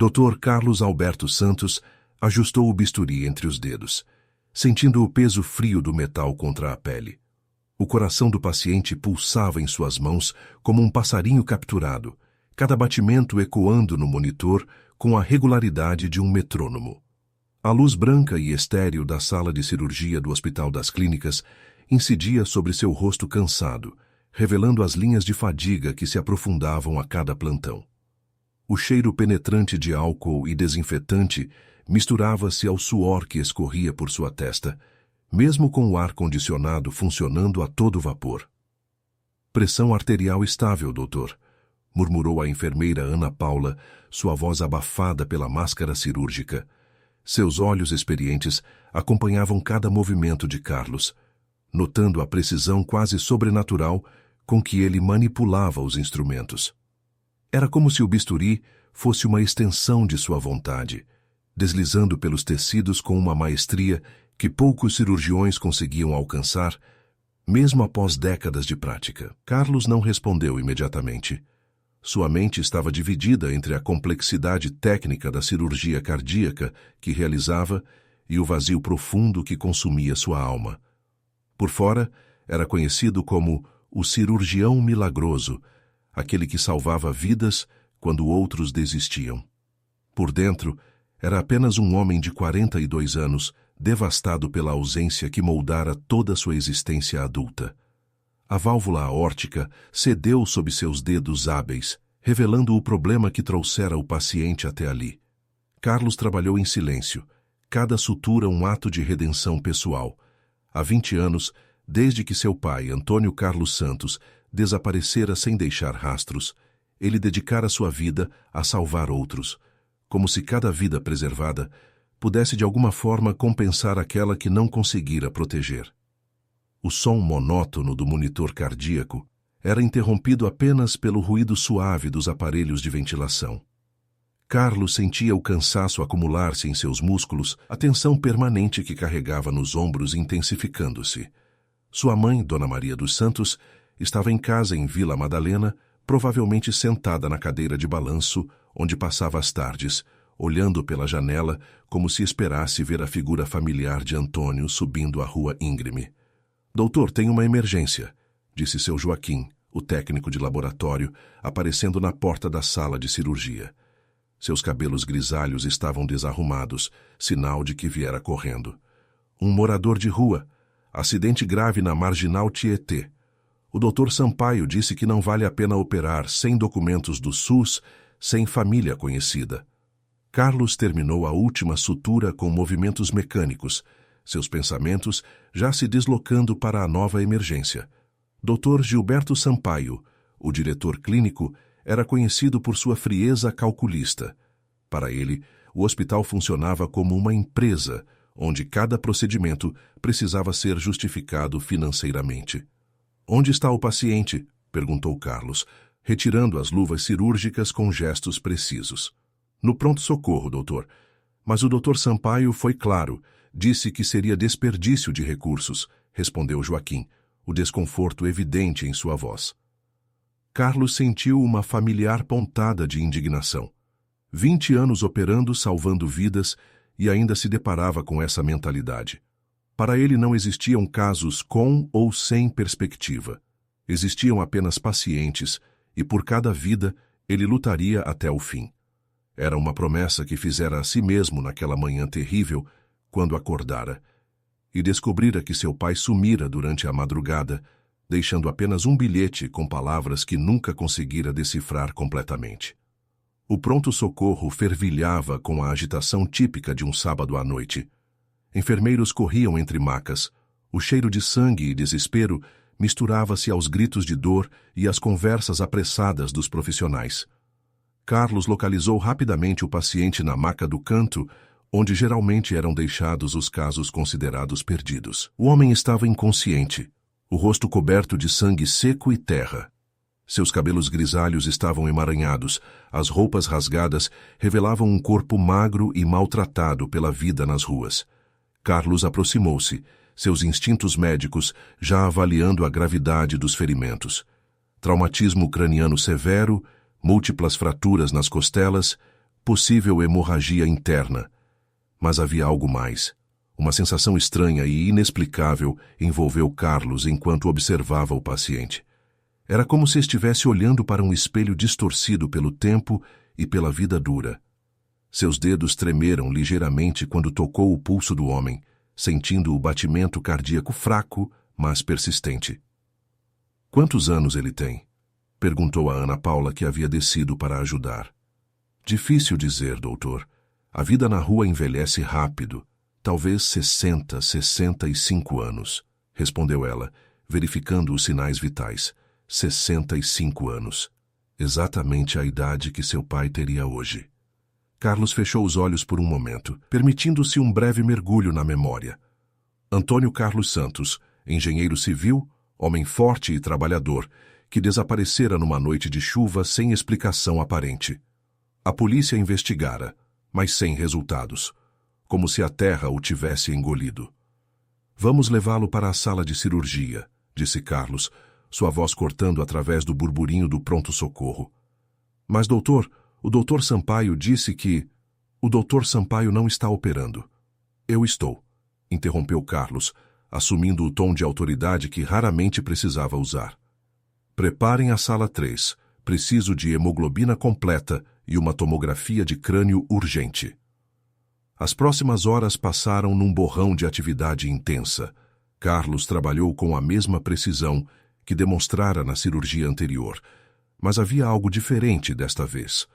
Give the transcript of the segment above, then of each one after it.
Dr. Carlos Alberto Santos ajustou o bisturi entre os dedos, sentindo o peso frio do metal contra a pele. O coração do paciente pulsava em suas mãos como um passarinho capturado, cada batimento ecoando no monitor com a regularidade de um metrônomo. A luz branca e estéril da sala de cirurgia do Hospital das Clínicas incidia sobre seu rosto cansado, revelando as linhas de fadiga que se aprofundavam a cada plantão. O cheiro penetrante de álcool e desinfetante misturava-se ao suor que escorria por sua testa, mesmo com o ar-condicionado funcionando a todo vapor. Pressão arterial estável, doutor, murmurou a enfermeira Ana Paula, sua voz abafada pela máscara cirúrgica. Seus olhos experientes acompanhavam cada movimento de Carlos, notando a precisão quase sobrenatural com que ele manipulava os instrumentos. Era como se o bisturi fosse uma extensão de sua vontade, deslizando pelos tecidos com uma maestria que poucos cirurgiões conseguiam alcançar, mesmo após décadas de prática. Carlos não respondeu imediatamente. Sua mente estava dividida entre a complexidade técnica da cirurgia cardíaca que realizava e o vazio profundo que consumia sua alma. Por fora, era conhecido como o cirurgião milagroso, aquele que salvava vidas quando outros desistiam. Por dentro, era apenas um homem de 42 anos, devastado pela ausência que moldara toda sua existência adulta. A válvula aórtica cedeu sob seus dedos hábeis, revelando o problema que trouxera o paciente até ali. Carlos trabalhou em silêncio, cada sutura um ato de redenção pessoal. Há 20 anos, desde que seu pai, Antônio Carlos Santos, desaparecera sem deixar rastros, ele dedicara sua vida a salvar outros, como se cada vida preservada pudesse de alguma forma compensar aquela que não conseguira proteger. O som monótono do monitor cardíaco era interrompido apenas pelo ruído suave dos aparelhos de ventilação. Carlos sentia o cansaço acumular-se em seus músculos, a tensão permanente que carregava nos ombros intensificando-se. Sua mãe, Dona Maria dos Santos, estava em casa em Vila Madalena, provavelmente sentada na cadeira de balanço, onde passava as tardes, olhando pela janela como se esperasse ver a figura familiar de Antônio subindo a rua íngreme. Doutor, tem uma emergência, disse seu Joaquim, o técnico de laboratório, aparecendo na porta da sala de cirurgia. Seus cabelos grisalhos estavam desarrumados, sinal de que viera correndo. Um morador de rua. Acidente grave na Marginal Tietê. O Dr. Sampaio disse que não vale a pena operar sem documentos do SUS, sem família conhecida. Carlos terminou a última sutura com movimentos mecânicos, seus pensamentos já se deslocando para a nova emergência. Dr. Gilberto Sampaio, o diretor clínico, era conhecido por sua frieza calculista. Para ele, o hospital funcionava como uma empresa, onde cada procedimento precisava ser justificado financeiramente. "Onde está o paciente?" perguntou Carlos, retirando as luvas cirúrgicas com gestos precisos. "No pronto-socorro, doutor. Mas o Dr. Sampaio foi claro, disse que seria desperdício de recursos", respondeu Joaquim, o desconforto evidente em sua voz. Carlos sentiu uma familiar pontada de indignação. 20 anos operando, salvando vidas, e ainda se deparava com essa mentalidade. Para ele não existiam casos com ou sem perspectiva. Existiam apenas pacientes, e por cada vida ele lutaria até o fim. Era uma promessa que fizera a si mesmo naquela manhã terrível, quando acordara, e descobrira que seu pai sumira durante a madrugada, deixando apenas um bilhete com palavras que nunca conseguira decifrar completamente. O pronto-socorro fervilhava com a agitação típica de um sábado à noite. Enfermeiros corriam entre macas. O cheiro de sangue e desespero misturava-se aos gritos de dor e às conversas apressadas dos profissionais. Carlos localizou rapidamente o paciente na maca do canto, onde geralmente eram deixados os casos considerados perdidos. O homem estava inconsciente, o rosto coberto de sangue seco e terra. Seus cabelos grisalhos estavam emaranhados, as roupas rasgadas revelavam um corpo magro e maltratado pela vida nas ruas. Carlos aproximou-se, seus instintos médicos já avaliando a gravidade dos ferimentos. Traumatismo craniano severo, múltiplas fraturas nas costelas, possível hemorragia interna. Mas havia algo mais. Uma sensação estranha e inexplicável envolveu Carlos enquanto observava o paciente. Era como se estivesse olhando para um espelho distorcido pelo tempo e pela vida dura. Seus dedos tremeram ligeiramente quando tocou o pulso do homem, sentindo o batimento cardíaco fraco, mas persistente. "Quantos anos ele tem?" perguntou a Ana Paula, que havia descido para ajudar. "Difícil dizer, doutor. A vida na rua envelhece rápido. Talvez 60, 65 anos, respondeu ela, verificando os sinais vitais. 65 anos. Exatamente a idade que seu pai teria hoje. Carlos fechou os olhos por um momento, permitindo-se um breve mergulho na memória. Antônio Carlos Santos, engenheiro civil, homem forte e trabalhador, que desaparecera numa noite de chuva sem explicação aparente. A polícia investigara, mas sem resultados, como se a terra o tivesse engolido. "Vamos levá-lo para a sala de cirurgia", disse Carlos, sua voz cortando através do burburinho do pronto-socorro. "Mas, doutor, o doutor Sampaio disse que..." "O doutor Sampaio não está operando." "Eu estou", interrompeu Carlos, assumindo o tom de autoridade que raramente precisava usar. "Preparem a sala 3. Preciso de hemoglobina completa e uma tomografia de crânio urgente." As próximas horas passaram num borrão de atividade intensa. Carlos trabalhou com a mesma precisão que demonstrara na cirurgia anterior, mas havia algo diferente desta vez.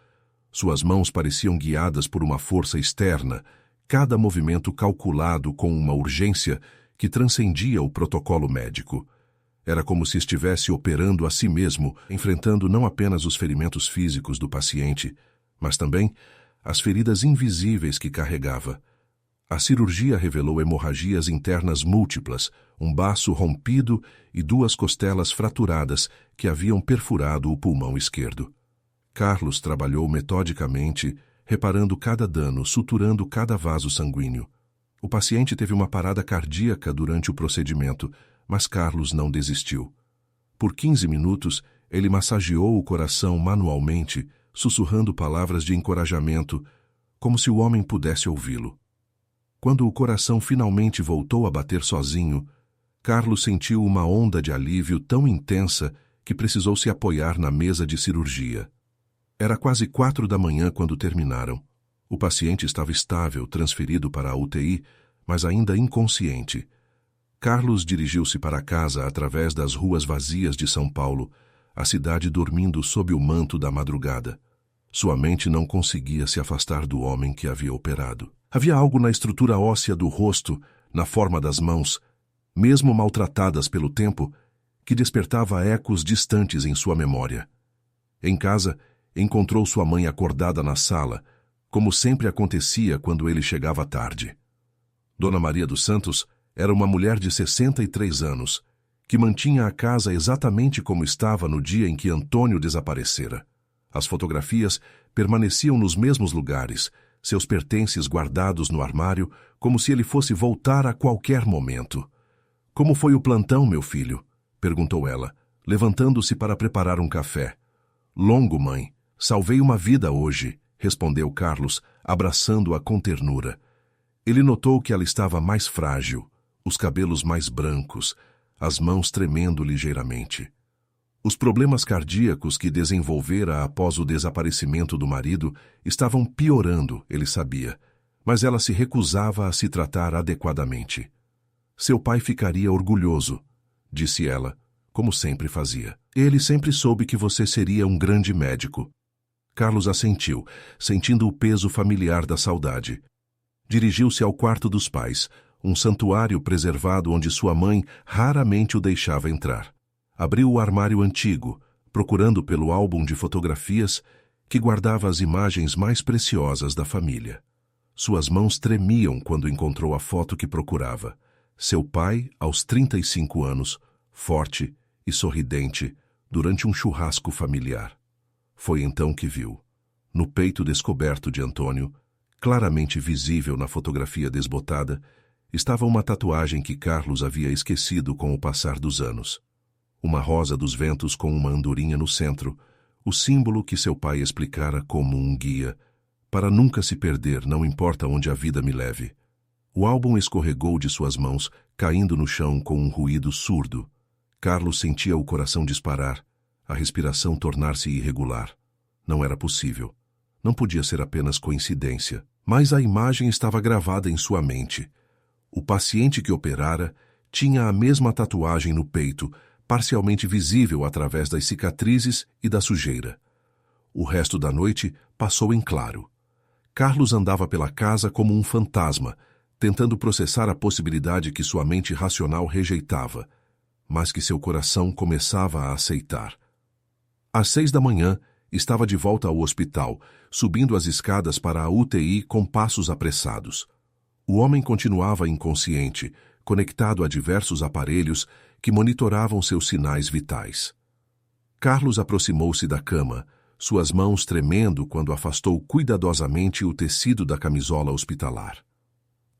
Suas mãos pareciam guiadas por uma força externa, cada movimento calculado com uma urgência que transcendia o protocolo médico. Era como se estivesse operando a si mesmo, enfrentando não apenas os ferimentos físicos do paciente, mas também as feridas invisíveis que carregava. A cirurgia revelou hemorragias internas múltiplas, um baço rompido e 2 costelas fraturadas que haviam perfurado o pulmão esquerdo. Carlos trabalhou metodicamente, reparando cada dano, suturando cada vaso sanguíneo. O paciente teve uma parada cardíaca durante o procedimento, mas Carlos não desistiu. Por 15 minutos, ele massageou o coração manualmente, sussurrando palavras de encorajamento, como se o homem pudesse ouvi-lo. Quando o coração finalmente voltou a bater sozinho, Carlos sentiu uma onda de alívio tão intensa que precisou se apoiar na mesa de cirurgia. Era quase 4 da manhã quando terminaram. O paciente estava estável, transferido para a UTI, mas ainda inconsciente. Carlos dirigiu-se para casa através das ruas vazias de São Paulo, a cidade dormindo sob o manto da madrugada. Sua mente não conseguia se afastar do homem que havia operado. Havia algo na estrutura óssea do rosto, na forma das mãos, mesmo maltratadas pelo tempo, que despertava ecos distantes em sua memória. Em casa, encontrou sua mãe acordada na sala, como sempre acontecia quando ele chegava tarde. Dona Maria dos Santos era uma mulher de 63 anos, que mantinha a casa exatamente como estava no dia em que Antônio desaparecera. As fotografias permaneciam nos mesmos lugares, seus pertences guardados no armário, como se ele fosse voltar a qualquer momento. "Como foi o plantão, meu filho?" perguntou ela, levantando-se para preparar um café. "Longo, mãe. Salvei uma vida hoje", respondeu Carlos, abraçando-a com ternura. Ele notou que ela estava mais frágil, os cabelos mais brancos, as mãos tremendo ligeiramente. Os problemas cardíacos que desenvolvera após o desaparecimento do marido estavam piorando, ele sabia, mas ela se recusava a se tratar adequadamente. "Seu pai ficaria orgulhoso", disse ela, como sempre fazia. "Ele sempre soube que você seria um grande médico." Carlos assentiu, sentindo o peso familiar da saudade. Dirigiu-se ao quarto dos pais, um santuário preservado onde sua mãe raramente o deixava entrar. Abriu o armário antigo, procurando pelo álbum de fotografias que guardava as imagens mais preciosas da família. Suas mãos tremiam quando encontrou a foto que procurava. Seu pai, aos 35 anos, forte e sorridente, durante um churrasco familiar. Foi então que viu. No peito descoberto de Antônio, claramente visível na fotografia desbotada, estava uma tatuagem que Carlos havia esquecido com o passar dos anos. Uma rosa dos ventos com uma andorinha no centro, o símbolo que seu pai explicara como um guia para nunca se perder, não importa onde a vida me leve. O álbum escorregou de suas mãos, caindo no chão com um ruído surdo. Carlos sentia o coração disparar, a respiração tornar-se irregular. Não era possível. Não podia ser apenas coincidência. Mas a imagem estava gravada em sua mente. O paciente que operara tinha a mesma tatuagem no peito, parcialmente visível através das cicatrizes e da sujeira. O resto da noite passou em claro. Carlos andava pela casa como um fantasma, tentando processar a possibilidade que sua mente racional rejeitava, mas que seu coração começava a aceitar. Às 6 da manhã, estava de volta ao hospital, subindo as escadas para a UTI com passos apressados. O homem continuava inconsciente, conectado a diversos aparelhos que monitoravam seus sinais vitais. Carlos aproximou-se da cama, suas mãos tremendo quando afastou cuidadosamente o tecido da camisola hospitalar.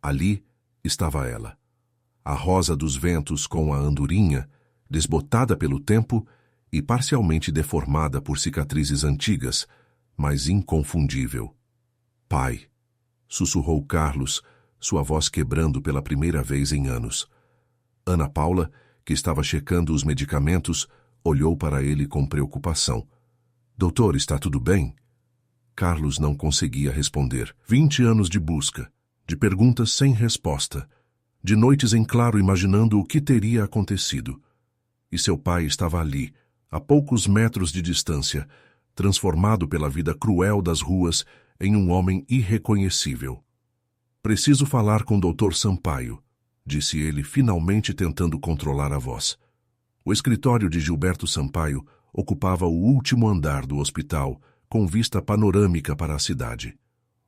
Ali estava ela, a rosa dos ventos com a andorinha, desbotada pelo tempo e parcialmente deformada por cicatrizes antigas, mas inconfundível. Pai, sussurrou Carlos, sua voz quebrando pela primeira vez em anos. Ana Paula, que estava checando os medicamentos, olhou para ele com preocupação. Doutor, está tudo bem? Carlos não conseguia responder. 20 anos de busca, de perguntas sem resposta, de noites em claro imaginando o que teria acontecido. E seu pai estava ali, a poucos metros de distância, transformado pela vida cruel das ruas em um homem irreconhecível. Preciso falar com o Dr. Sampaio, disse ele, finalmente tentando controlar a voz. O escritório de Gilberto Sampaio ocupava o último andar do hospital, com vista panorâmica para a cidade.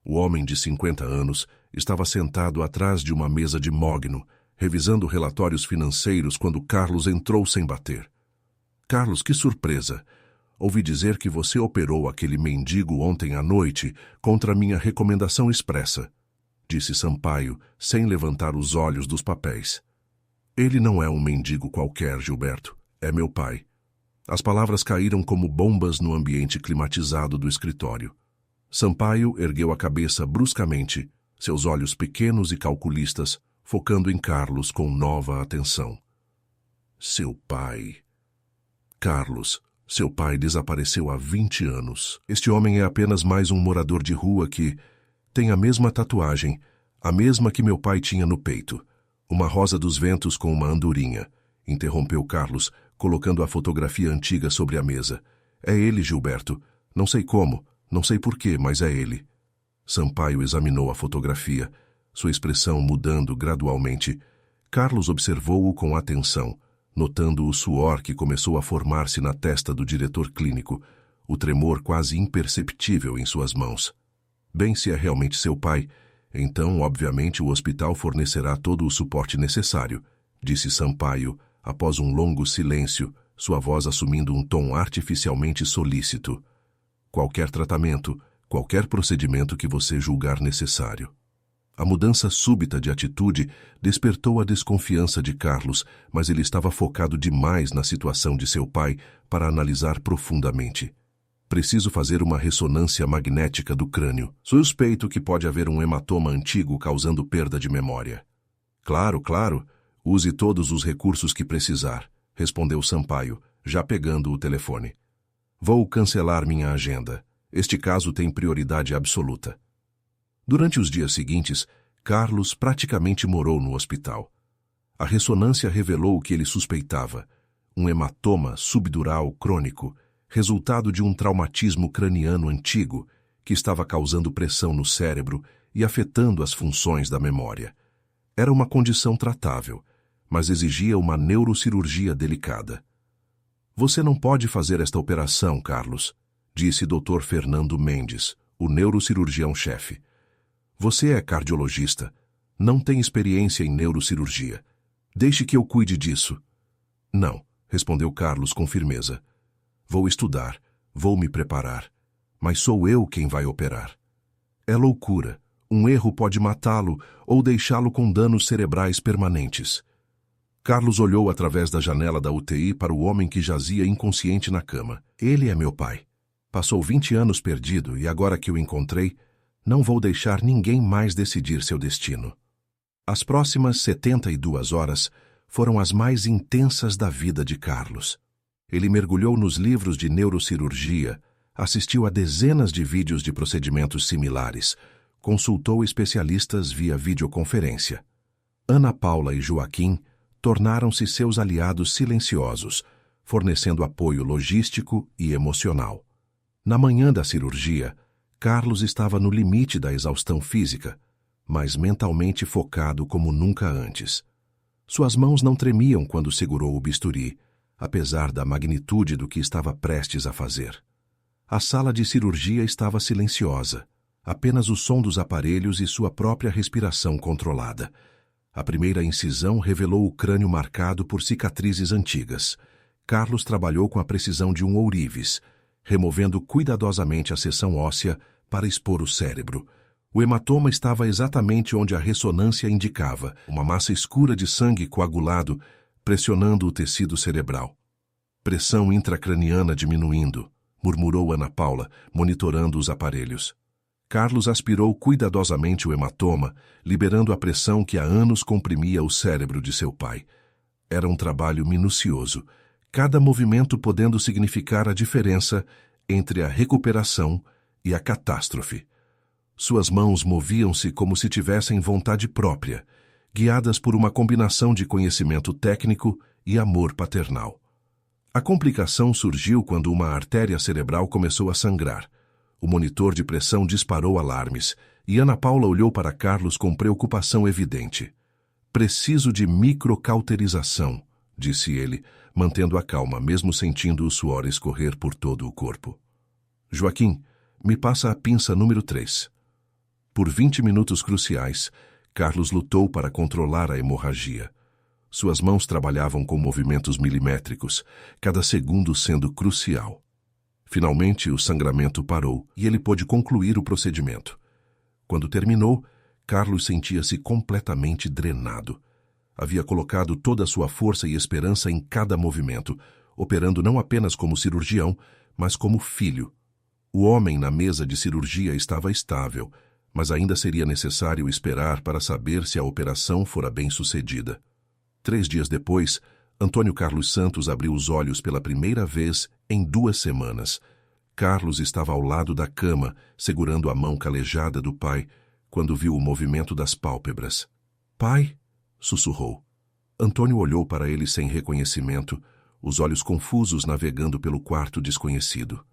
O homem de 50 anos estava sentado atrás de uma mesa de mogno, revisando relatórios financeiros quando Carlos entrou sem bater. Carlos, que surpresa! Ouvi dizer que você operou aquele mendigo ontem à noite contra minha recomendação expressa, disse Sampaio, sem levantar os olhos dos papéis. Ele não é um mendigo qualquer, Gilberto. É meu pai. As palavras caíram como bombas no ambiente climatizado do escritório. Sampaio ergueu a cabeça bruscamente, seus olhos pequenos e calculistas, focando em Carlos com nova atenção. Seu pai... Carlos, seu pai desapareceu há 20 anos. Este homem é apenas mais um morador de rua que tem a mesma tatuagem, a mesma que meu pai tinha no peito. Uma rosa dos ventos com uma andorinha, interrompeu Carlos, colocando a fotografia antiga sobre a mesa. É ele, Gilberto. Não sei como, não sei porquê, mas é ele. Sampaio examinou a fotografia, sua expressão mudando gradualmente. Carlos observou-o com atenção, notando o suor que começou a formar-se na testa do diretor clínico, o tremor quase imperceptível em suas mãos. Bem, se é realmente seu pai, então, obviamente, o hospital fornecerá todo o suporte necessário, disse Sampaio, após um longo silêncio, sua voz assumindo um tom artificialmente solícito. Qualquer tratamento, qualquer procedimento que você julgar necessário. A mudança súbita de atitude despertou a desconfiança de Carlos, mas ele estava focado demais na situação de seu pai para analisar profundamente. Preciso fazer uma ressonância magnética do crânio. Suspeito que pode haver um hematoma antigo causando perda de memória. Claro, claro. Use todos os recursos que precisar, respondeu Sampaio, já pegando o telefone. Vou cancelar minha agenda. Este caso tem prioridade absoluta. Durante os dias seguintes, Carlos praticamente morou no hospital. A ressonância revelou o que ele suspeitava: um hematoma subdural crônico, resultado de um traumatismo craniano antigo que estava causando pressão no cérebro e afetando as funções da memória. Era uma condição tratável, mas exigia uma neurocirurgia delicada. Você não pode fazer esta operação, Carlos, disse Dr. Fernando Mendes, o neurocirurgião-chefe. Você é cardiologista, não tem experiência em neurocirurgia. Deixe que eu cuide disso. Não, respondeu Carlos com firmeza. Vou estudar, vou me preparar, mas sou eu quem vai operar. É loucura. Um erro pode matá-lo ou deixá-lo com danos cerebrais permanentes. Carlos olhou através da janela da UTI para o homem que jazia inconsciente na cama. Ele é meu pai. Passou 20 anos perdido e agora que o encontrei, Não vou deixar ninguém mais decidir seu destino. As próximas 72 horas foram as mais intensas da vida de Carlos. Ele mergulhou nos livros de neurocirurgia, assistiu a dezenas de vídeos de procedimentos similares, consultou especialistas via videoconferência. Ana Paula e Joaquim tornaram-se seus aliados silenciosos, fornecendo apoio logístico e emocional. Na manhã da cirurgia, Carlos estava no limite da exaustão física, mas mentalmente focado como nunca antes. Suas mãos não tremiam quando segurou o bisturi, apesar da magnitude do que estava prestes a fazer. A sala de cirurgia estava silenciosa, apenas o som dos aparelhos e sua própria respiração controlada. A primeira incisão revelou o crânio marcado por cicatrizes antigas. Carlos trabalhou com a precisão de um ourives, removendo cuidadosamente a seção óssea para expor o cérebro. O hematoma estava exatamente onde a ressonância indicava, uma massa escura de sangue coagulado, pressionando o tecido cerebral. Pressão intracraniana diminuindo, murmurou Ana Paula, monitorando os aparelhos. Carlos aspirou cuidadosamente o hematoma, liberando a pressão que há anos comprimia o cérebro de seu pai. Era um trabalho minucioso, cada movimento podendo significar a diferença entre a recuperação e a catástrofe. Suas mãos moviam-se como se tivessem vontade própria, guiadas por uma combinação de conhecimento técnico e amor paternal. A complicação surgiu quando uma artéria cerebral começou a sangrar. O monitor de pressão disparou alarmes e Ana Paula olhou para Carlos com preocupação evidente. Preciso de microcauterização, disse ele, mantendo a calma, mesmo sentindo o suor escorrer por todo o corpo. Joaquim, me passa a pinça número 3. Por 20 minutos cruciais, Carlos lutou para controlar a hemorragia. Suas mãos trabalhavam com movimentos milimétricos, cada segundo sendo crucial. Finalmente, o sangramento parou e ele pôde concluir o procedimento. Quando terminou, Carlos sentia-se completamente drenado. Havia colocado toda a sua força e esperança em cada movimento, operando não apenas como cirurgião, mas como filho. O homem na mesa de cirurgia estava estável, mas ainda seria necessário esperar para saber se a operação fora bem-sucedida. 3 dias depois, Antônio Carlos Santos abriu os olhos pela primeira vez em 2 semanas. Carlos estava ao lado da cama, segurando a mão calejada do pai, quando viu o movimento das pálpebras. "Pai?" sussurrou. Antônio olhou para ele sem reconhecimento, os olhos confusos navegando pelo quarto desconhecido.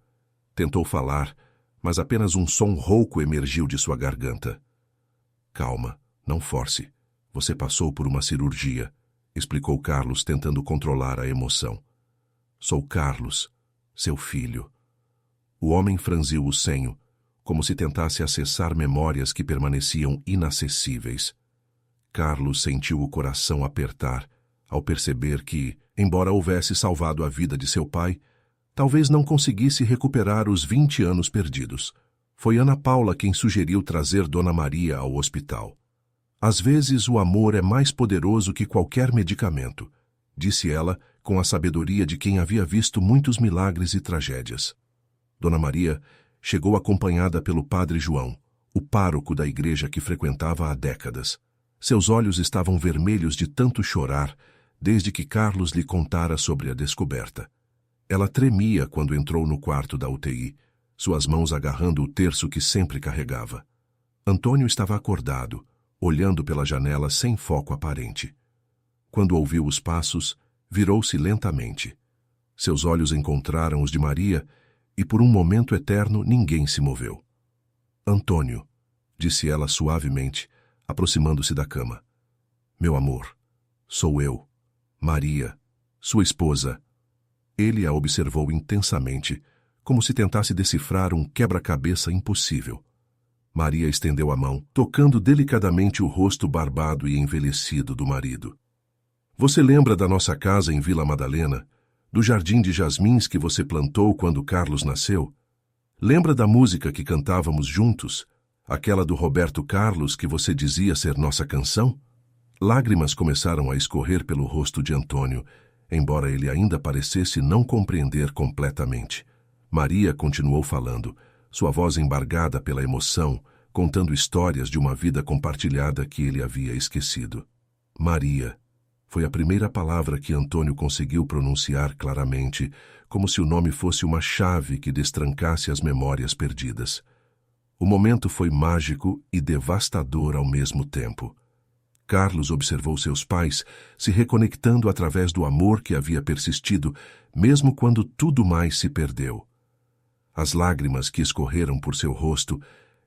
Tentou falar, mas apenas um som rouco emergiu de sua garganta. "Calma, não force. Você passou por uma cirurgia", explicou Carlos, tentando controlar a emoção. "Sou Carlos, seu filho." O homem franziu o senho, como se tentasse acessar memórias que permaneciam inacessíveis. Carlos sentiu o coração apertar ao perceber que, embora houvesse salvado a vida de seu pai, talvez não conseguisse recuperar os 20 anos perdidos. Foi Ana Paula quem sugeriu trazer Dona Maria ao hospital. "Às vezes o amor é mais poderoso que qualquer medicamento", disse ela com a sabedoria de quem havia visto muitos milagres e tragédias. Dona Maria chegou acompanhada pelo padre João, o pároco da igreja que frequentava há décadas. Seus olhos estavam vermelhos de tanto chorar desde que Carlos lhe contara sobre a descoberta. Ela tremia quando entrou no quarto da UTI, suas mãos agarrando o terço que sempre carregava. Antônio estava acordado, olhando pela janela sem foco aparente. Quando ouviu os passos, virou-se lentamente. Seus olhos encontraram os de Maria e por um momento eterno ninguém se moveu. "Antônio", disse ela suavemente, aproximando-se da cama. "Meu amor, sou eu, Maria, sua esposa." Ele a observou intensamente, como se tentasse decifrar um quebra-cabeça impossível. Maria estendeu a mão, tocando delicadamente o rosto barbado e envelhecido do marido. "Você lembra da nossa casa em Vila Madalena? Do jardim de jasmins que você plantou quando Carlos nasceu? Lembra da música que cantávamos juntos? Aquela do Roberto Carlos que você dizia ser nossa canção?" Lágrimas começaram a escorrer pelo rosto de Antônio, embora ele ainda parecesse não compreender completamente. Maria continuou falando, sua voz embargada pela emoção, contando histórias de uma vida compartilhada que ele havia esquecido. Maria foi a primeira palavra que Antônio conseguiu pronunciar claramente, como se o nome fosse uma chave que destrancasse as memórias perdidas. O momento foi mágico e devastador ao mesmo tempo. Carlos observou seus pais se reconectando através do amor que havia persistido, mesmo quando tudo mais se perdeu. As lágrimas que escorreram por seu rosto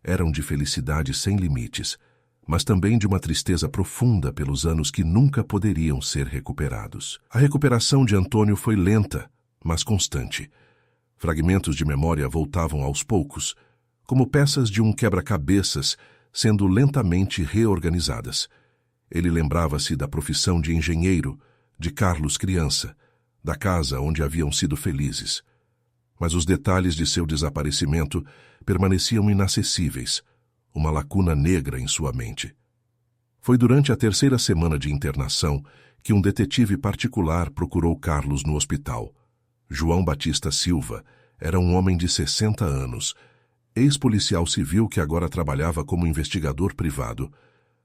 eram de felicidade sem limites, mas também de uma tristeza profunda pelos anos que nunca poderiam ser recuperados. A recuperação de Antônio foi lenta, mas constante. Fragmentos de memória voltavam aos poucos, como peças de um quebra-cabeças sendo lentamente reorganizadas. Ele lembrava-se da profissão de engenheiro, de Carlos criança, da casa onde haviam sido felizes. Mas os detalhes de seu desaparecimento permaneciam inacessíveis, uma lacuna negra em sua mente. Foi durante a terceira semana de internação que um detetive particular procurou Carlos no hospital. João Batista Silva era um homem de 60 anos, ex-policial civil que agora trabalhava como investigador privado.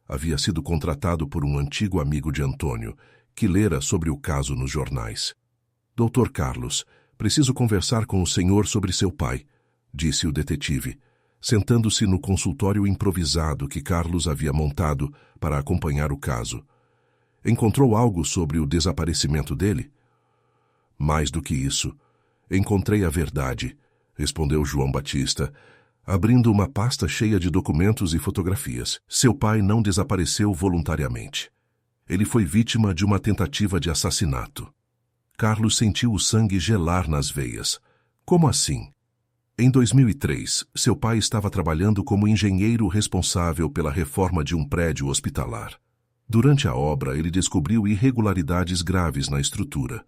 Havia sido contratado por um antigo amigo de Antônio, que lera sobre o caso nos jornais. Doutor Carlos, preciso conversar com o senhor sobre seu pai, disse o detetive, sentando-se no consultório improvisado que Carlos havia montado para acompanhar o caso. Encontrou algo sobre o desaparecimento dele? Mais do que isso, encontrei a verdade, respondeu João Batista, abrindo uma pasta cheia de documentos e fotografias. Seu pai não desapareceu voluntariamente. Ele foi vítima de uma tentativa de assassinato. Carlos sentiu o sangue gelar nas veias. Como assim? Em 2003, seu pai estava trabalhando como engenheiro responsável pela reforma de um prédio hospitalar. Durante a obra, ele descobriu irregularidades graves na estrutura,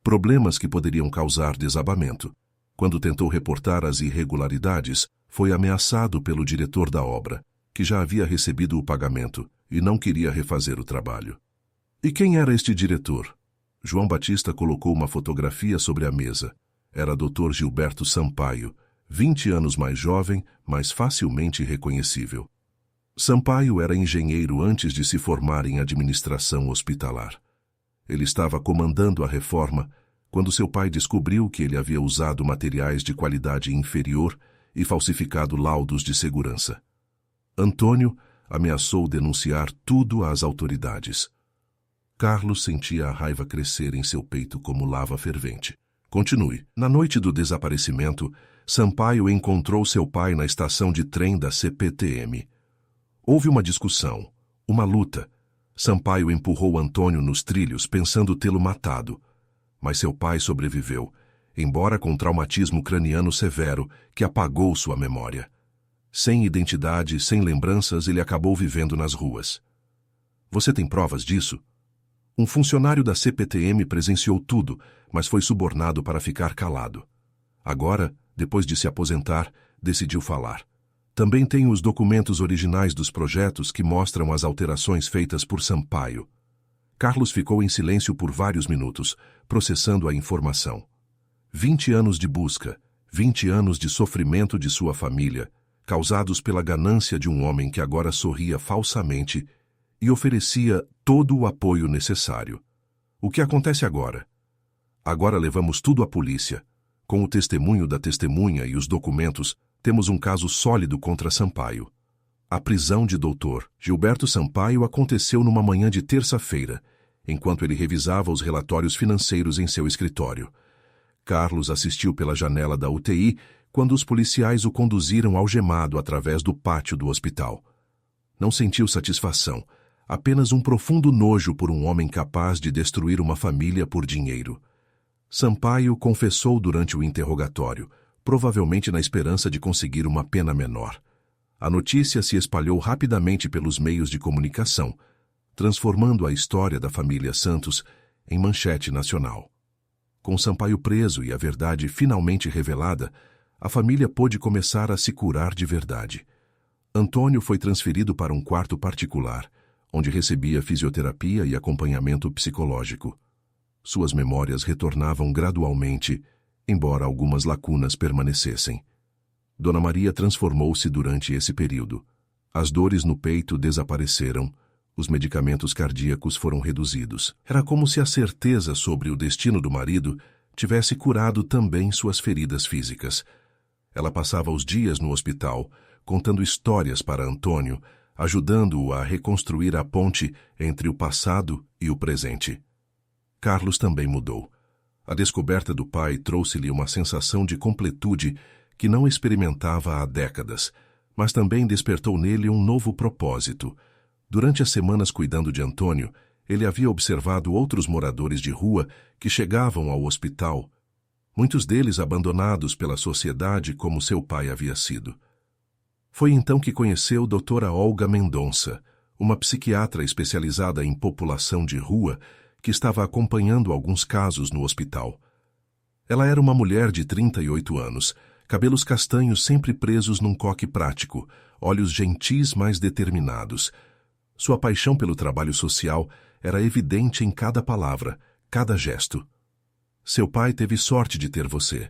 problemas que poderiam causar desabamento. Quando tentou reportar as irregularidades, foi ameaçado pelo diretor da obra, que já havia recebido o pagamento e não queria refazer o trabalho. E quem era este diretor? João Batista colocou uma fotografia sobre a mesa. Era Dr. Gilberto Sampaio, 20 anos mais jovem, mas facilmente reconhecível. Sampaio era engenheiro antes de se formar em administração hospitalar. Ele estava comandando a reforma quando seu pai descobriu que ele havia usado materiais de qualidade inferior e falsificado laudos de segurança. Antônio ameaçou denunciar tudo às autoridades. Carlos sentia a raiva crescer em seu peito como lava fervente. Continue. Na noite do desaparecimento, Sampaio encontrou seu pai na estação de trem da CPTM. Houve uma discussão, uma luta. Sampaio empurrou Antônio nos trilhos pensando tê-lo matado. Mas seu pai sobreviveu, embora com traumatismo craniano severo que apagou sua memória. Sem identidade, sem lembranças, ele acabou vivendo nas ruas. Você tem provas disso? Um funcionário da CPTM presenciou tudo, mas foi subornado para ficar calado. Agora, depois de se aposentar, decidiu falar. Também tenho os documentos originais dos projetos que mostram as alterações feitas por Sampaio. Carlos ficou em silêncio por vários minutos, processando a informação. 20 anos de busca, 20 anos de sofrimento de sua família, causados pela ganância de um homem que agora sorria falsamente e oferecia todo o apoio necessário. O que acontece agora? Agora levamos tudo à polícia. Com o testemunho da testemunha e os documentos, temos um caso sólido contra Sampaio. A prisão de Dr. Gilberto Sampaio aconteceu numa manhã de terça-feira, enquanto ele revisava os relatórios financeiros em seu escritório. Carlos assistiu pela janela da UTI quando os policiais o conduziram algemado através do pátio do hospital. Não sentiu satisfação, apenas um profundo nojo por um homem capaz de destruir uma família por dinheiro. Sampaio confessou durante o interrogatório, provavelmente na esperança de conseguir uma pena menor. A notícia se espalhou rapidamente pelos meios de comunicação, transformando a história da família Santos em manchete nacional. Com Sampaio preso e a verdade finalmente revelada, a família pôde começar a se curar de verdade. Antônio foi transferido para um quarto particular, onde recebia fisioterapia e acompanhamento psicológico. Suas memórias retornavam gradualmente, embora algumas lacunas permanecessem. Dona Maria transformou-se durante esse período. As dores no peito desapareceram. Os medicamentos cardíacos foram reduzidos. Era como se a certeza sobre o destino do marido tivesse curado também suas feridas físicas. Ela passava os dias no hospital, contando histórias para Antônio, ajudando-o a reconstruir a ponte entre o passado e o presente. Carlos também mudou. A descoberta do pai trouxe-lhe uma sensação de completude que não experimentava há décadas, mas também despertou nele um novo propósito. Durante as semanas cuidando de Antônio, ele havia observado outros moradores de rua que chegavam ao hospital, muitos deles abandonados pela sociedade como seu pai havia sido. Foi então que conheceu doutora Olga Mendonça, uma psiquiatra especializada em população de rua que estava acompanhando alguns casos no hospital. Ela era uma mulher de 38 anos, cabelos castanhos sempre presos num coque prático, olhos gentis mas determinados. Sua paixão pelo trabalho social era evidente em cada palavra, cada gesto. Seu pai teve sorte de ter você,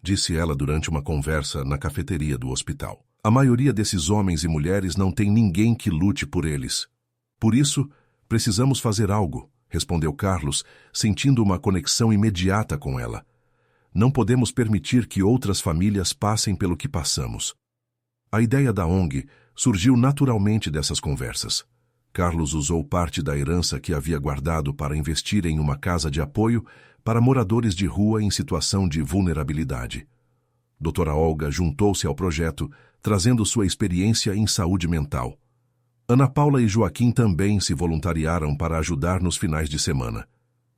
disse ela durante uma conversa na cafeteria do hospital. A maioria desses homens e mulheres não tem ninguém que lute por eles. Por isso, precisamos fazer algo, respondeu Carlos, sentindo uma conexão imediata com ela. Não podemos permitir que outras famílias passem pelo que passamos. A ideia da ONG surgiu naturalmente dessas conversas. Carlos usou parte da herança que havia guardado para investir em uma casa de apoio para moradores de rua em situação de vulnerabilidade. Doutora Olga juntou-se ao projeto, trazendo sua experiência em saúde mental. Ana Paula e Joaquim também se voluntariaram para ajudar nos finais de semana.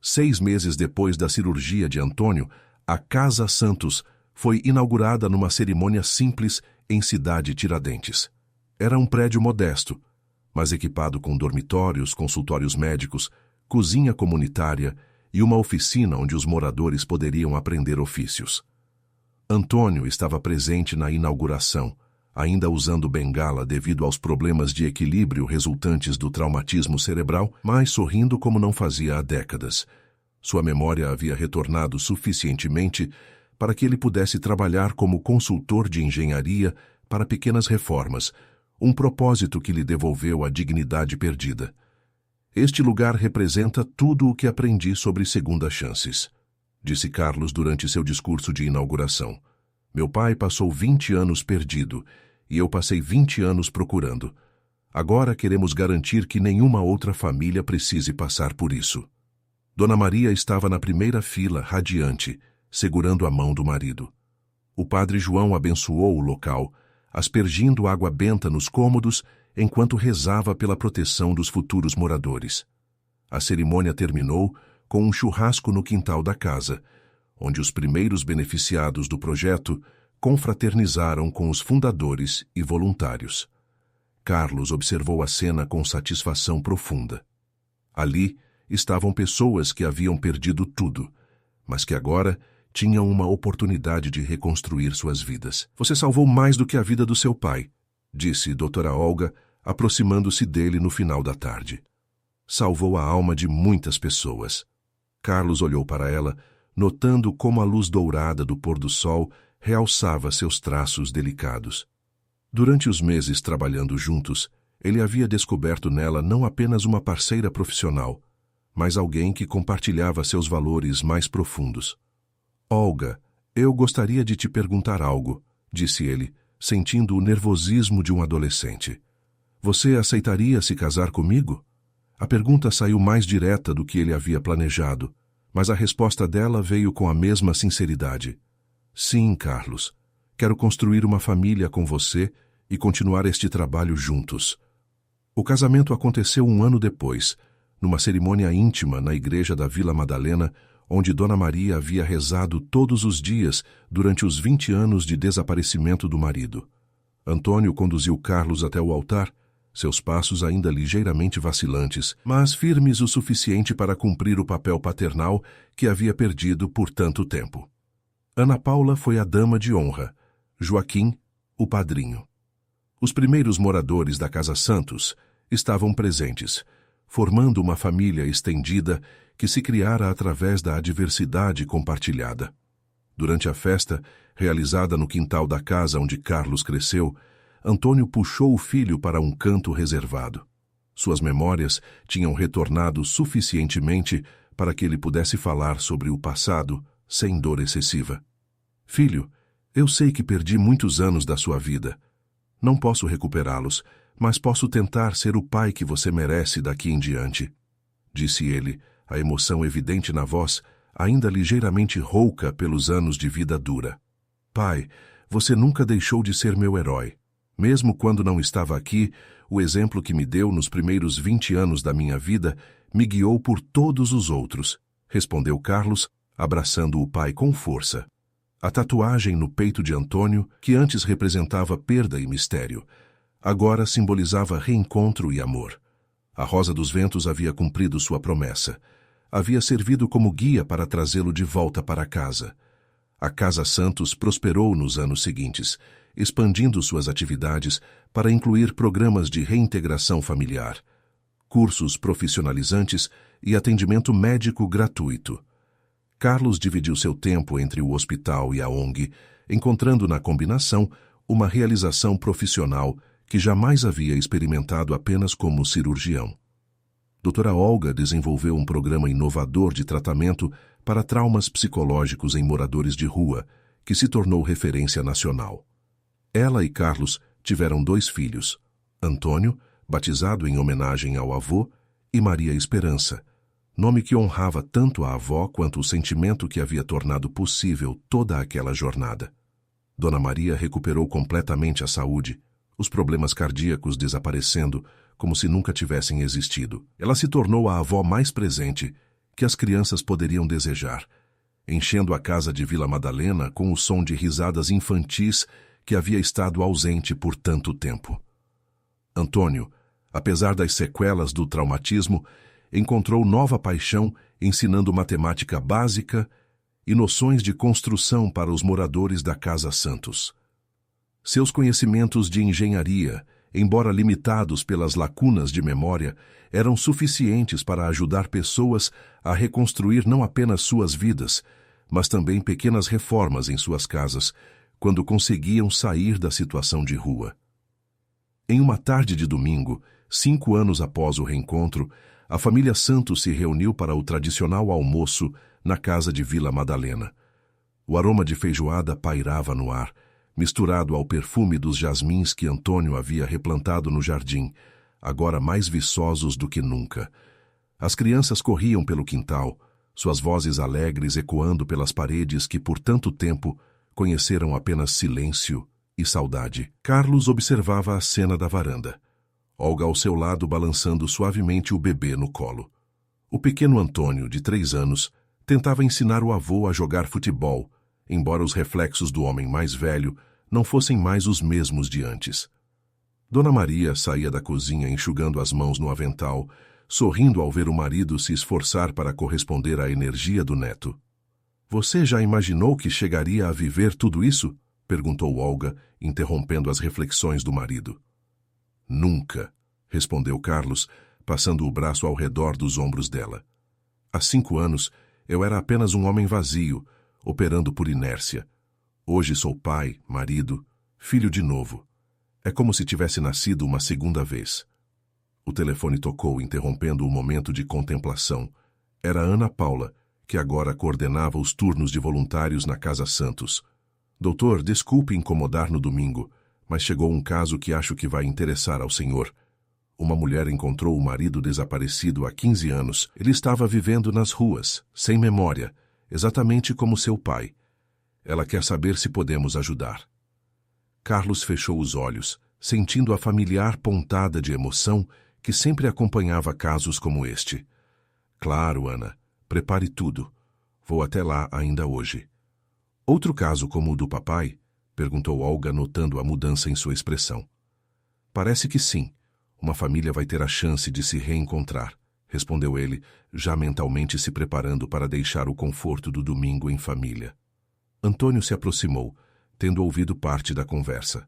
6 meses depois da cirurgia de Antônio, a Casa Santos foi inaugurada numa cerimônia simples em Cidade Tiradentes. Era um prédio modesto, mas equipado com dormitórios, consultórios médicos, cozinha comunitária e uma oficina onde os moradores poderiam aprender ofícios. Antônio estava presente na inauguração, ainda usando bengala devido aos problemas de equilíbrio resultantes do traumatismo cerebral, mas sorrindo como não fazia há décadas. Sua memória havia retornado suficientemente para que ele pudesse trabalhar como consultor de engenharia para pequenas reformas, um propósito que lhe devolveu a dignidade perdida. Este lugar representa tudo o que aprendi sobre segundas chances, disse Carlos durante seu discurso de inauguração. Meu pai passou 20 anos perdido e eu passei 20 anos procurando. Agora queremos garantir que nenhuma outra família precise passar por isso. Dona Maria estava na primeira fila, radiante, segurando a mão do marido. O padre João abençoou o local, aspergindo água benta nos cômodos enquanto rezava pela proteção dos futuros moradores. A cerimônia terminou com um churrasco no quintal da casa, onde os primeiros beneficiados do projeto confraternizaram com os fundadores e voluntários. Carlos observou a cena com satisfação profunda. Ali estavam pessoas que haviam perdido tudo, mas que agora tinham uma oportunidade de reconstruir suas vidas. Você salvou mais do que a vida do seu pai, disse doutora Olga, aproximando-se dele no final da tarde. Salvou a alma de muitas pessoas. Carlos olhou para ela, notando como a luz dourada do pôr do sol realçava seus traços delicados. Durante os meses trabalhando juntos, ele havia descoberto nela não apenas uma parceira profissional, mas alguém que compartilhava seus valores mais profundos. Olga, eu gostaria de te perguntar algo, disse ele, sentindo o nervosismo de um adolescente. Você aceitaria se casar comigo? A pergunta saiu mais direta do que ele havia planejado, mas a resposta dela veio com a mesma sinceridade. Sim, Carlos. Quero construir uma família com você e continuar este trabalho juntos. O casamento aconteceu 1 ano depois, numa cerimônia íntima na igreja da Vila Madalena, onde Dona Maria havia rezado todos os dias durante os 20 anos de desaparecimento do marido. Antônio conduziu Carlos até o altar, seus passos ainda ligeiramente vacilantes, mas firmes o suficiente para cumprir o papel paternal que havia perdido por tanto tempo. Ana Paula foi a dama de honra, Joaquim, o padrinho. Os primeiros moradores da Casa Santos estavam presentes, formando uma família estendida que se criara através da adversidade compartilhada. Durante a festa, realizada no quintal da casa onde Carlos cresceu, Antônio puxou o filho para um canto reservado. Suas memórias tinham retornado suficientemente para que ele pudesse falar sobre o passado sem dor excessiva. Filho, eu sei que perdi muitos anos da sua vida. Não posso recuperá-los, mas posso tentar ser o pai que você merece daqui em diante, disse ele, a emoção evidente na voz, ainda ligeiramente rouca pelos anos de vida dura. Pai, você nunca deixou de ser meu herói. Mesmo quando não estava aqui, o exemplo que me deu nos primeiros 20 anos da minha vida me guiou por todos os outros, respondeu Carlos, abraçando o pai com força. A tatuagem no peito de Antônio, que antes representava perda e mistério, agora simbolizava reencontro e amor. A Rosa dos Ventos havia cumprido sua promessa. Havia servido como guia para trazê-lo de volta para casa. A Casa Santos prosperou nos anos seguintes, expandindo suas atividades para incluir programas de reintegração familiar, cursos profissionalizantes e atendimento médico gratuito. Carlos dividiu seu tempo entre o hospital e a ONG, encontrando na combinação uma realização profissional que jamais havia experimentado apenas como cirurgião. Doutora Olga desenvolveu um programa inovador de tratamento para traumas psicológicos em moradores de rua, que se tornou referência nacional. Ela e Carlos tiveram 2 filhos, Antônio, batizado em homenagem ao avô, e Maria Esperança, nome que honrava tanto a avó quanto o sentimento que havia tornado possível toda aquela jornada. Dona Maria recuperou completamente a saúde, os problemas cardíacos desaparecendo como se nunca tivessem existido. Ela se tornou a avó mais presente que as crianças poderiam desejar, enchendo a casa de Vila Madalena com o som de risadas infantis que havia estado ausente por tanto tempo. Antônio, apesar das sequelas do traumatismo, encontrou nova paixão ensinando matemática básica e noções de construção para os moradores da Casa Santos. Seus conhecimentos de engenharia, embora limitados pelas lacunas de memória, eram suficientes para ajudar pessoas a reconstruir não apenas suas vidas, mas também pequenas reformas em suas casas, quando conseguiam sair da situação de rua. Em uma tarde de domingo, 5 anos após o reencontro, a família Santos se reuniu para o tradicional almoço na casa de Vila Madalena. O aroma de feijoada pairava no ar, misturado ao perfume dos jasmins que Antônio havia replantado no jardim, agora mais viçosos do que nunca. As crianças corriam pelo quintal, suas vozes alegres ecoando pelas paredes que por tanto tempo conheceram apenas silêncio e saudade. Carlos observava a cena da varanda. Olga ao seu lado balançando suavemente o bebê no colo. O pequeno Antônio, de 3 anos, tentava ensinar o avô a jogar futebol, embora os reflexos do homem mais velho não fossem mais os mesmos de antes. Dona Maria saía da cozinha enxugando as mãos no avental, sorrindo ao ver o marido se esforçar para corresponder à energia do neto. Você já imaginou que chegaria a viver tudo isso? Perguntou Olga, interrompendo as reflexões do marido. Nunca, respondeu Carlos, passando o braço ao redor dos ombros dela. Há 5 anos, eu era apenas um homem vazio, operando por inércia. Hoje sou pai, marido, filho de novo. É como se tivesse nascido uma segunda vez. O telefone tocou, interrompendo o momento de contemplação. Era Ana Paula, que agora coordenava os turnos de voluntários na Casa Santos. Doutor, desculpe incomodar no domingo, mas chegou um caso que acho que vai interessar ao senhor. Uma mulher encontrou o marido desaparecido há 15 anos. Ele estava vivendo nas ruas, sem memória, exatamente como seu pai. Ela quer saber se podemos ajudar. Carlos fechou os olhos, sentindo a familiar pontada de emoção que sempre acompanhava casos como este. Claro, Ana, prepare tudo. Vou até lá ainda hoje. Outro caso como o do papai? Perguntou Olga, notando a mudança em sua expressão. Parece que sim. Uma família vai ter a chance de se reencontrar, respondeu ele, já mentalmente se preparando para deixar o conforto do domingo em família. Antônio se aproximou, tendo ouvido parte da conversa.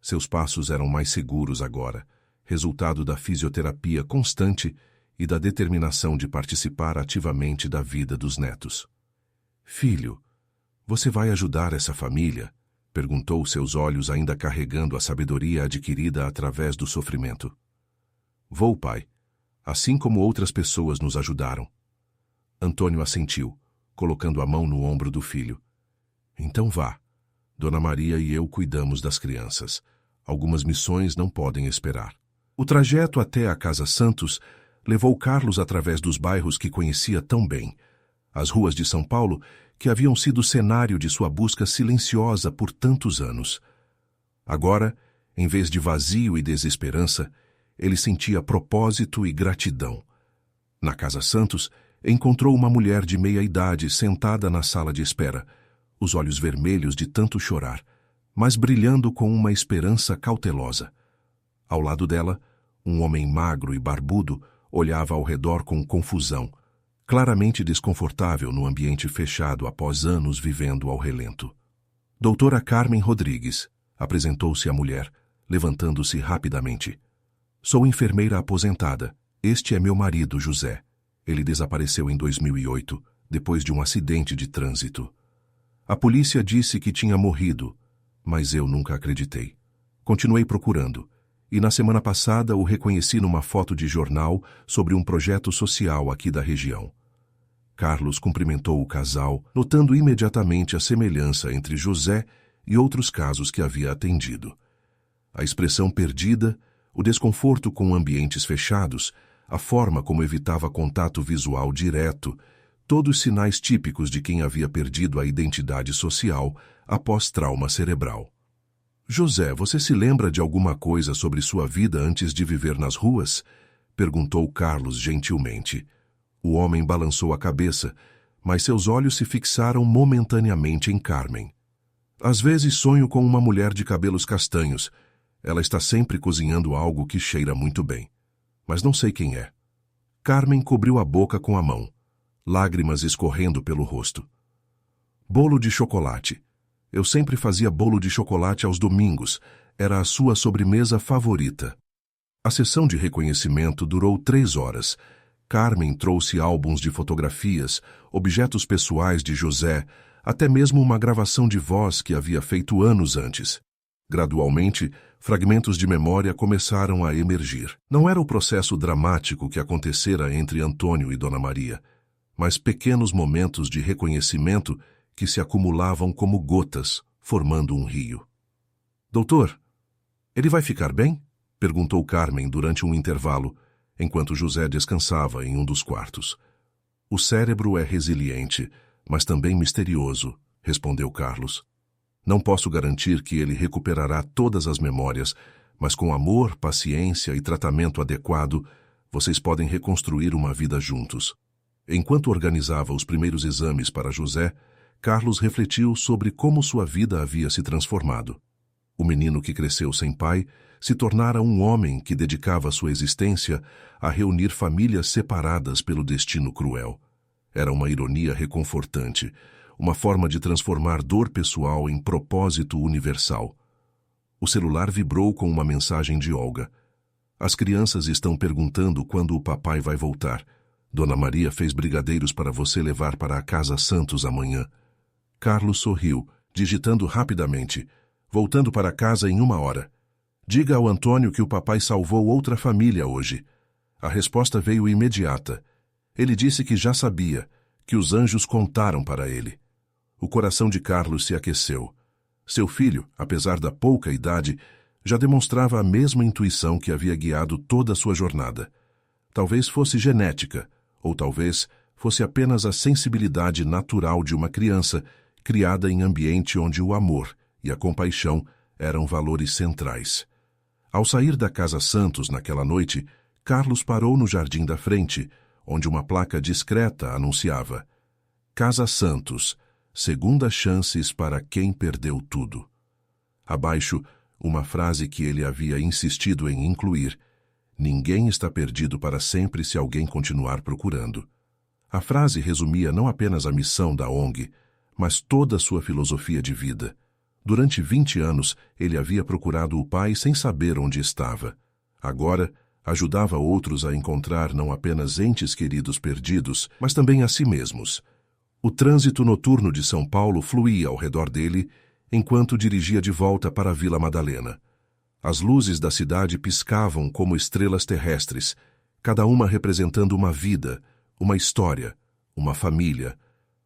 Seus passos eram mais seguros agora, resultado da fisioterapia constante e da determinação de participar ativamente da vida dos netos. Filho, você vai ajudar essa família? Perguntou, seus olhos ainda carregando a sabedoria adquirida através do sofrimento. Vou, pai, assim como outras pessoas nos ajudaram. Antônio assentiu, colocando a mão no ombro do filho. Então vá. Dona Maria e eu cuidamos das crianças. Algumas missões não podem esperar. O trajeto até a Casa Santos levou Carlos através dos bairros que conhecia tão bem. As ruas de São Paulo, que haviam sido cenário de sua busca silenciosa por tantos anos. Agora, em vez de vazio e desesperança, ele sentia propósito e gratidão. Na Casa Santos, encontrou uma mulher de meia-idade sentada na sala de espera, os olhos vermelhos de tanto chorar, mas brilhando com uma esperança cautelosa. Ao lado dela, um homem magro e barbudo olhava ao redor com confusão, claramente desconfortável no ambiente fechado após anos vivendo ao relento. Doutora Carmen Rodrigues, apresentou-se a mulher, levantando-se rapidamente. Sou enfermeira aposentada. Este é meu marido, José. Ele desapareceu em 2008, depois de um acidente de trânsito. A polícia disse que tinha morrido, mas eu nunca acreditei. Continuei procurando, e na semana passada o reconheci numa foto de jornal sobre um projeto social aqui da região. Carlos cumprimentou o casal, notando imediatamente a semelhança entre José e outros casos que havia atendido. A expressão perdida, o desconforto com ambientes fechados, a forma como evitava contato visual direto, todos sinais típicos de quem havia perdido a identidade social após trauma cerebral. José, você se lembra de alguma coisa sobre sua vida antes de viver nas ruas? Perguntou Carlos gentilmente. O homem balançou a cabeça, mas seus olhos se fixaram momentaneamente em Carmen. Às vezes sonho com uma mulher de cabelos castanhos. Ela está sempre cozinhando algo que cheira muito bem. Mas não sei quem é. Carmen cobriu a boca com a mão, lágrimas escorrendo pelo rosto. Bolo de chocolate. Eu sempre fazia bolo de chocolate aos domingos. Era a sua sobremesa favorita. A sessão de reconhecimento durou 3 horas. Carmen trouxe álbuns de fotografias, objetos pessoais de José, até mesmo uma gravação de voz que havia feito anos antes. Gradualmente, fragmentos de memória começaram a emergir. Não era o processo dramático que acontecera entre Antônio e Dona Maria, mas pequenos momentos de reconhecimento que se acumulavam como gotas, formando um rio. Doutor, ele vai ficar bem? Perguntou Carmen durante um intervalo, enquanto José descansava em um dos quartos. O cérebro é resiliente, mas também misterioso, respondeu Carlos. Não posso garantir que ele recuperará todas as memórias, mas com amor, paciência e tratamento adequado, vocês podem reconstruir uma vida juntos. Enquanto organizava os primeiros exames para José, Carlos refletiu sobre como sua vida havia se transformado. O menino que cresceu sem pai se tornara um homem que dedicava sua existência a reunir famílias separadas pelo destino cruel. Era uma ironia reconfortante, uma forma de transformar dor pessoal em propósito universal. O celular vibrou com uma mensagem de Olga. As crianças estão perguntando quando o papai vai voltar. Dona Maria fez brigadeiros para você levar para a Casa Santos amanhã. Carlos sorriu, digitando rapidamente, voltando para casa em 1 hora. Diga ao Antônio que o papai salvou outra família hoje. A resposta veio imediata. Ele disse que já sabia, que os anjos contaram para ele. O coração de Carlos se aqueceu. Seu filho, apesar da pouca idade, já demonstrava a mesma intuição que havia guiado toda a sua jornada. Talvez fosse genética, ou talvez fosse apenas a sensibilidade natural de uma criança criada em ambiente onde o amor e a compaixão eram valores centrais. Ao sair da Casa Santos naquela noite, Carlos parou no jardim da frente, onde uma placa discreta anunciava: Casa Santos, segundas chances para quem perdeu tudo. Abaixo, uma frase que ele havia insistido em incluir: ninguém está perdido para sempre se alguém continuar procurando. A frase resumia não apenas a missão da ONG, mas toda a sua filosofia de vida. Durante 20 anos, ele havia procurado o pai sem saber onde estava. Agora, ajudava outros a encontrar não apenas entes queridos perdidos, mas também a si mesmos. O trânsito noturno de São Paulo fluía ao redor dele, enquanto dirigia de volta para a Vila Madalena. As luzes da cidade piscavam como estrelas terrestres, cada uma representando uma vida, uma história, uma família.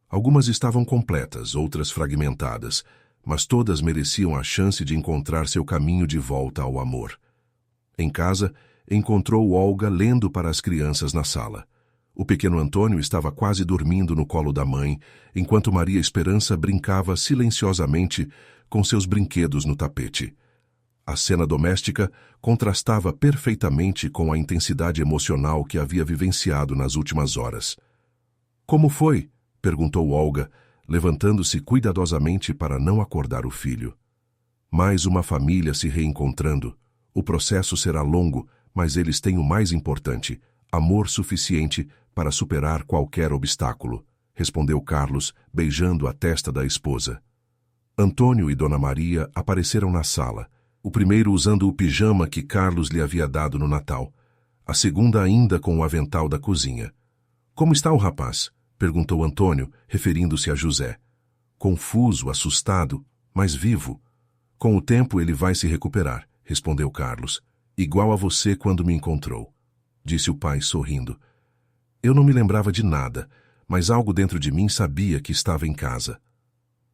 Algumas estavam completas, outras fragmentadas, mas todas mereciam a chance de encontrar seu caminho de volta ao amor. Em casa, encontrou Olga lendo para as crianças na sala. O pequeno Antônio estava quase dormindo no colo da mãe, enquanto Maria Esperança brincava silenciosamente com seus brinquedos no tapete. A cena doméstica contrastava perfeitamente com a intensidade emocional que havia vivenciado nas últimas horas. "Como foi?" perguntou Olga, levantando-se cuidadosamente para não acordar o filho. "Mais uma família se reencontrando. O processo será longo, mas eles têm o mais importante, amor suficiente para superar qualquer obstáculo", respondeu Carlos, beijando a testa da esposa. Antônio e Dona Maria apareceram na sala, o primeiro usando o pijama que Carlos lhe havia dado no Natal, a segunda ainda com o avental da cozinha. "Como está o rapaz?" perguntou Antônio, referindo-se a José. "Confuso, assustado, mas vivo. Com o tempo ele vai se recuperar", respondeu Carlos. "Igual a você quando me encontrou", disse o pai sorrindo. "Eu não me lembrava de nada, mas algo dentro de mim sabia que estava em casa."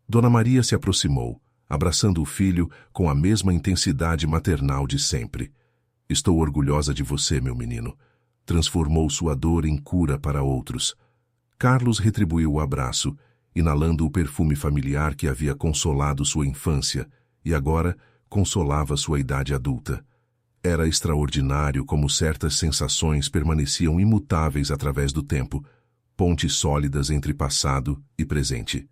Dona Maria se aproximou, abraçando o filho com a mesma intensidade maternal de sempre. "Estou orgulhosa de você, meu menino. Transformou sua dor em cura para outros." Carlos retribuiu o abraço, inalando o perfume familiar que havia consolado sua infância e agora consolava sua idade adulta. Era extraordinário como certas sensações permaneciam imutáveis através do tempo, pontes sólidas entre passado e presente.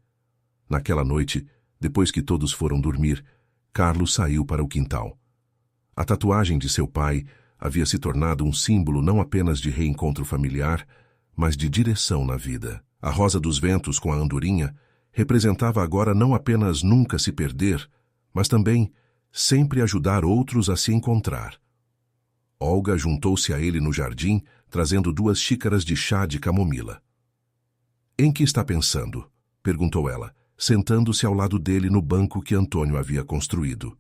Naquela noite, depois que todos foram dormir, Carlos saiu para o quintal. A tatuagem de seu pai havia se tornado um símbolo não apenas de reencontro familiar, mas de direção na vida. A rosa dos ventos com a andorinha representava agora não apenas nunca se perder, mas também sempre ajudar outros a se encontrar. Olga juntou-se a ele no jardim, trazendo 2 xícaras de chá de camomila. "Em que está pensando?" perguntou ela, sentando-se ao lado dele no banco que Antônio havia construído.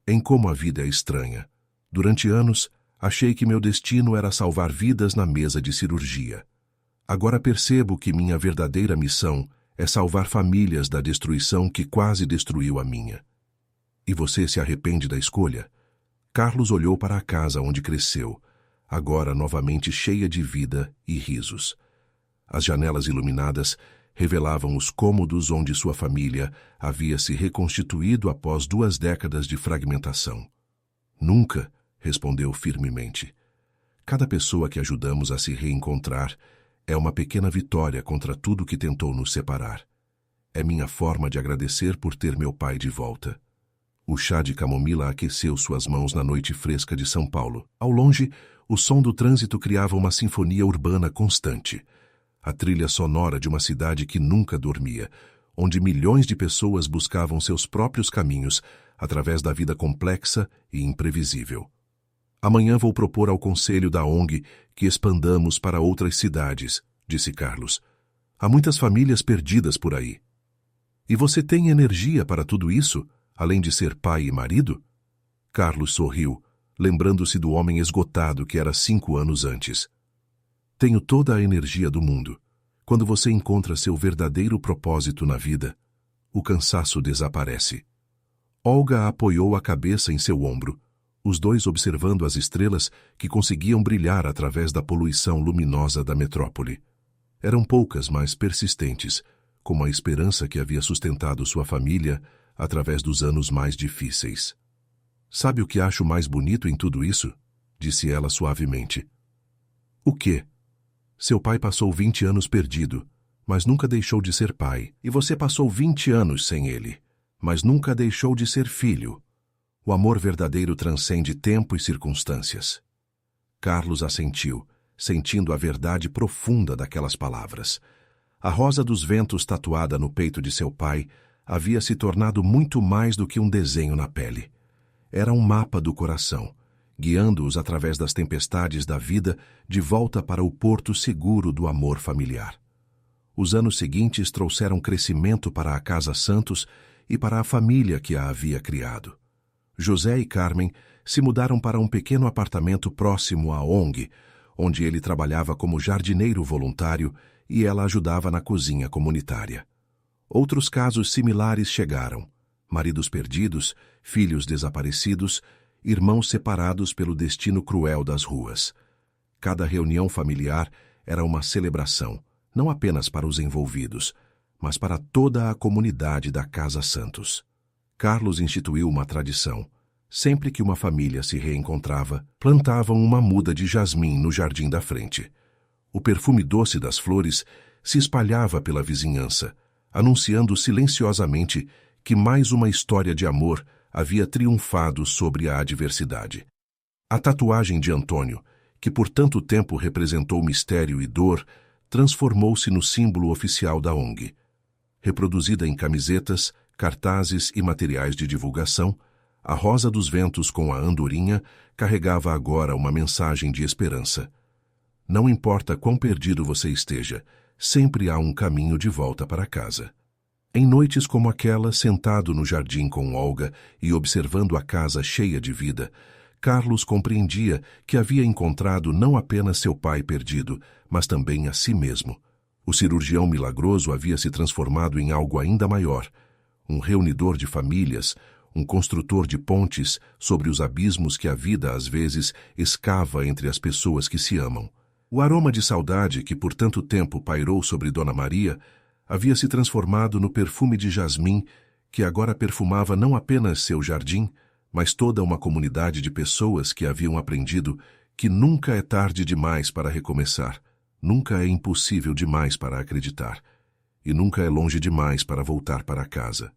"Em como a vida é estranha. Durante anos, achei que meu destino era salvar vidas na mesa de cirurgia. Agora percebo que minha verdadeira missão é salvar famílias da destruição que quase destruiu a minha." "E você se arrepende da escolha?" Carlos olhou para a casa onde cresceu, agora novamente cheia de vida e risos. As janelas iluminadas revelavam os cômodos onde sua família havia se reconstituído após 2 décadas de fragmentação. "Nunca", respondeu firmemente. "Cada pessoa que ajudamos a se reencontrar é uma pequena vitória contra tudo que tentou nos separar. É minha forma de agradecer por ter meu pai de volta." O chá de camomila aqueceu suas mãos na noite fresca de São Paulo. Ao longe, o som do trânsito criava uma sinfonia urbana constante. A trilha sonora de uma cidade que nunca dormia, onde milhões de pessoas buscavam seus próprios caminhos através da vida complexa e imprevisível. "Amanhã vou propor ao conselho da ONG que expandamos para outras cidades", disse Carlos. "Há muitas famílias perdidas por aí." "E você tem energia para tudo isso, além de ser pai e marido?" Carlos sorriu, lembrando-se do homem esgotado que era 5 anos antes. "Tenho toda a energia do mundo. Quando você encontra seu verdadeiro propósito na vida, o cansaço desaparece." Olga apoiou a cabeça em seu ombro, os dois observando as estrelas que conseguiam brilhar através da poluição luminosa da metrópole. Eram poucas, mas persistentes, como a esperança que havia sustentado sua família através dos anos mais difíceis. "Sabe o que acho mais bonito em tudo isso?" disse ela suavemente. "O quê?" "Seu pai passou 20 anos perdido, mas nunca deixou de ser pai. E você passou 20 anos sem ele, mas nunca deixou de ser filho. O amor verdadeiro transcende tempo e circunstâncias." Carlos assentiu, sentindo a verdade profunda daquelas palavras. A rosa dos ventos tatuada no peito de seu pai havia se tornado muito mais do que um desenho na pele. Era um mapa do coração, guiando-os através das tempestades da vida de volta para o porto seguro do amor familiar. Os anos seguintes trouxeram crescimento para a Casa Santos e para a família que a havia criado. José e Carmen se mudaram para um pequeno apartamento próximo à ONG, onde ele trabalhava como jardineiro voluntário e ela ajudava na cozinha comunitária. Outros casos similares chegaram: maridos perdidos, filhos desaparecidos, irmãos separados pelo destino cruel das ruas. Cada reunião familiar era uma celebração, não apenas para os envolvidos, mas para toda a comunidade da Casa Santos. Carlos instituiu uma tradição. Sempre que uma família se reencontrava, plantavam uma muda de jasmim no jardim da frente. O perfume doce das flores se espalhava pela vizinhança, anunciando silenciosamente que mais uma história de amor havia triunfado sobre a adversidade. A tatuagem de Antônio, que por tanto tempo representou mistério e dor, transformou-se no símbolo oficial da ONG. Reproduzida em camisetas, cartazes e materiais de divulgação, a Rosa dos Ventos com a andorinha carregava agora uma mensagem de esperança. Não importa quão perdido você esteja, sempre há um caminho de volta para casa. Em noites como aquela, sentado no jardim com Olga e observando a casa cheia de vida, Carlos compreendia que havia encontrado não apenas seu pai perdido, mas também a si mesmo. O cirurgião milagroso havia se transformado em algo ainda maior, um reunidor de famílias, um construtor de pontes sobre os abismos que a vida às vezes escava entre as pessoas que se amam. O aroma de saudade que por tanto tempo pairou sobre Dona Maria havia se transformado no perfume de jasmim que agora perfumava não apenas seu jardim, mas toda uma comunidade de pessoas que haviam aprendido que nunca é tarde demais para recomeçar, nunca é impossível demais para acreditar, e nunca é longe demais para voltar para casa.